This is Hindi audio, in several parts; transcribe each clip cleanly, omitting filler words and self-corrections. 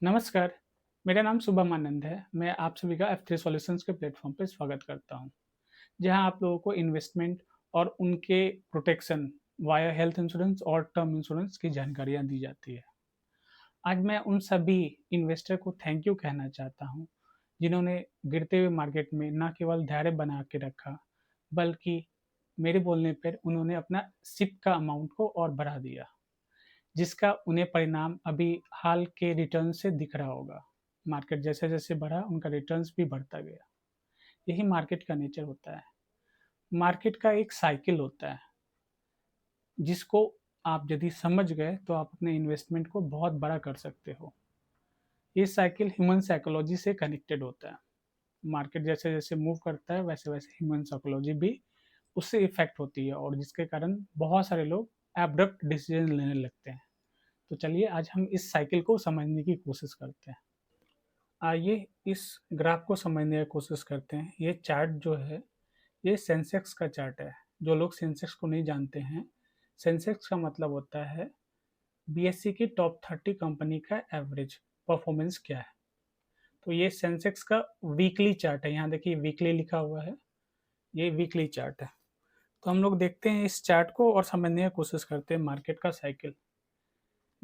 नमस्कार, मेरा नाम शुभम आनंद है। मैं आप सभी का F3 सॉल्यूशंस के प्लेटफ़ॉर्म पे स्वागत करता हूँ, जहाँ आप लोगों को इन्वेस्टमेंट और उनके प्रोटेक्शन वाया हेल्थ इंश्योरेंस और टर्म इंश्योरेंस की जानकारियाँ दी जाती है। आज मैं उन सभी इन्वेस्टर को थैंक यू कहना चाहता हूँ, जिन्होंने गिरते हुए मार्केट में ना केवल धैर्य बना के रखा, बल्कि मेरे बोलने पर उन्होंने अपना सिप का अमाउंट को और बढ़ा दिया। जिसका उन्हें परिणाम अभी हाल के रिटर्न से दिख रहा होगा। मार्केट जैसे-जैसे बढ़ा उनका रिटर्न्स भी बढ़ता गया। यही मार्केट का नेचर होता है। मार्केट का एक साइकिल होता है, जिसको आप यदि समझ गए तो आप अपने इन्वेस्टमेंट को बहुत बड़ा कर सकते हो। ये साइकिल ह्यूमन साइकोलॉजी से कनेक्टेड होता है। मार्केट जैसे-जैसे मूव करता है वैसे-वैसे ह्यूमन साइकोलॉजी भी उससे इफ़ेक्ट होती है और जिसके कारण बहुत सारे लोग एब्रप्ट डिसीज़न लेने लगते हैं। तो चलिए आज हम इस साइकिल को समझने की कोशिश करते हैं। आइए इस ग्राफ को समझने की कोशिश करते हैं। ये चार्ट जो है, ये सेंसेक्स का चार्ट है। जो लोग सेंसेक्स को नहीं जानते हैं, सेंसेक्स का मतलब होता है बीएसई की टॉप 30 कंपनी का एवरेज परफॉर्मेंस क्या है। तो ये सेंसेक्स का वीकली चार्ट है। यहाँ देखिए वीकली लिखा हुआ है, ये वीकली चार्ट है। तो हम लोग देखते हैं इस चार्ट को और समझने की कोशिश करते हैं मार्केट का साइकिल।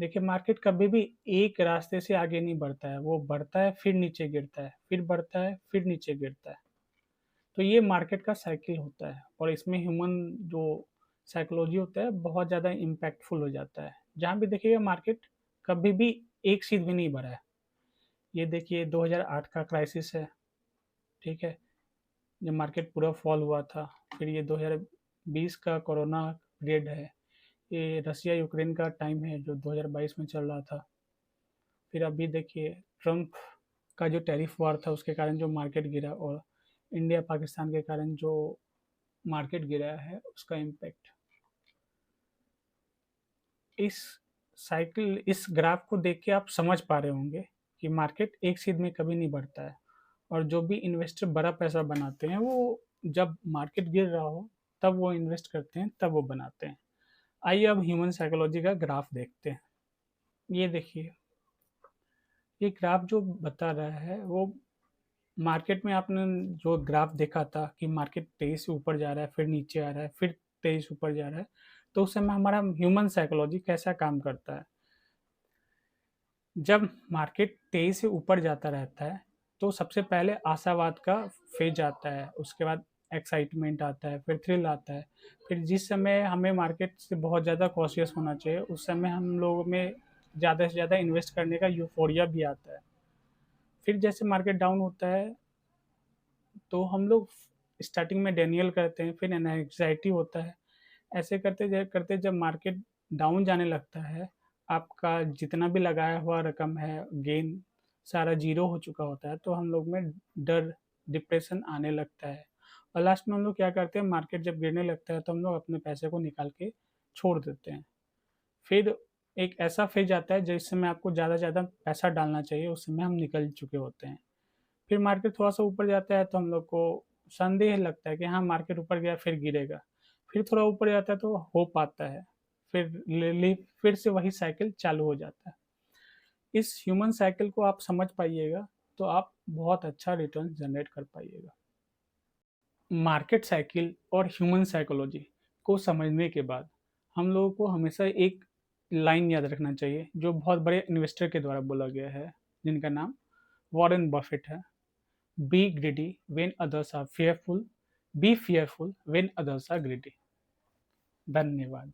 देखिए मार्केट कभी भी एक रास्ते से आगे नहीं बढ़ता है, वो बढ़ता है फिर नीचे गिरता है, फिर बढ़ता है फिर नीचे गिरता है। तो ये मार्केट का साइकिल होता है और इसमें ह्यूमन जो साइकोलॉजी होता है बहुत ज़्यादा इम्पैक्टफुल हो जाता है। जहाँ भी देखिएगा मार्केट कभी भी एक सीध भी नहीं बढ़ा है। ये देखिए 2008 का क्राइसिस है, ठीक है? जब मार्केट पूरा फॉल हुआ था। फिर ये 2020 का कोरोना पीरियड है। ये रसिया यूक्रेन का टाइम है जो 2022 में चल रहा था। फिर अभी देखिए ट्रम्प का जो टैरिफ वार था उसके कारण जो मार्केट गिरा और इंडिया पाकिस्तान के कारण जो मार्केट गिरा है उसका इम्पैक्ट। इस साइकिल इस ग्राफ को देख के आप समझ पा रहे होंगे कि मार्केट एक सीध में कभी नहीं बढ़ता है और जो भी इन्वेस्टर बड़ा पैसा बनाते हैं वो जब मार्केट गिर रहा हो तब वो इन्वेस्ट करते हैं, तब वो बनाते हैं। आइए अब ह्यूमन साइकोलॉजी का ग्राफ देखते हैं। ये देखिए, ये ग्राफ जो बता रहा है वो मार्केट में आपने जो ग्राफ देखा था कि मार्केट तेज़ी से ऊपर जा रहा है, फिर नीचे आ रहा है, फिर तेज़ी से ऊपर जा रहा है, तो उस समय हमारा ह्यूमन साइकोलॉजी कैसा काम करता है। जब मार्केट तेज़ी से ऊपर जाता रहता है, तो सबसे पहले आशावाद का फ़ेज़ आता है, उसके बाद एक्साइटमेंट आता है, फिर थ्रिल आता है, फिर जिस समय हमें मार्केट से बहुत ज़्यादा कॉशियस होना चाहिए, उस समय हम लोगों में ज़्यादा से ज़्यादा इन्वेस्ट करने का यूफ़ोरिया भी आता है। फिर जैसे मार्केट डाउन होता है तो हम लोग स्टार्टिंग में डेनियल करते हैं, फिर एंग्ज़ायटी होता है। ऐसे करते जब मार्केट डाउन जाने लगता है, आपका जितना भी लगाया हुआ रकम है, गेन सारा ज़ीरो हो चुका होता है, तो हम लोग में डर, डिप्रेशन आने लगता है। और लास्ट में हम लोग क्या करते हैं, मार्केट जब गिरने लगता है, तो हम लोग अपने पैसे को निकाल के छोड़ देते हैं। फिर एक ऐसा फ़ेज़ आता है, जिस समय आपको ज़्यादा से ज़्यादा पैसा डालना चाहिए, उस समय हम निकल चुके होते हैं। फिर मार्केट थोड़ा-सा ऊपर जाता है तो हम लोग को संदेह लगता है कि हाँ, मार्केट ऊपर गया फिर गिरेगा। फिर थोड़ा ऊपर जाता है तो होप आता है। फिर ले ली फिर से वही साइकिल चालू हो जाता है। इस ह्यूमन साइकिल को आप समझ पाइएगा तो आप बहुत अच्छा रिटर्न जनरेट कर पाइएगा। मार्केट साइकिल और ह्यूमन साइकोलॉजी को समझने के बाद हम लोगों को हमेशा एक लाइन याद रखना चाहिए जो बहुत बड़े इन्वेस्टर के द्वारा बोला गया है, जिनका नाम वॉरेन बफेट है। Be greedy when others are fearful. Be fearful when others are greedy. धन्यवाद।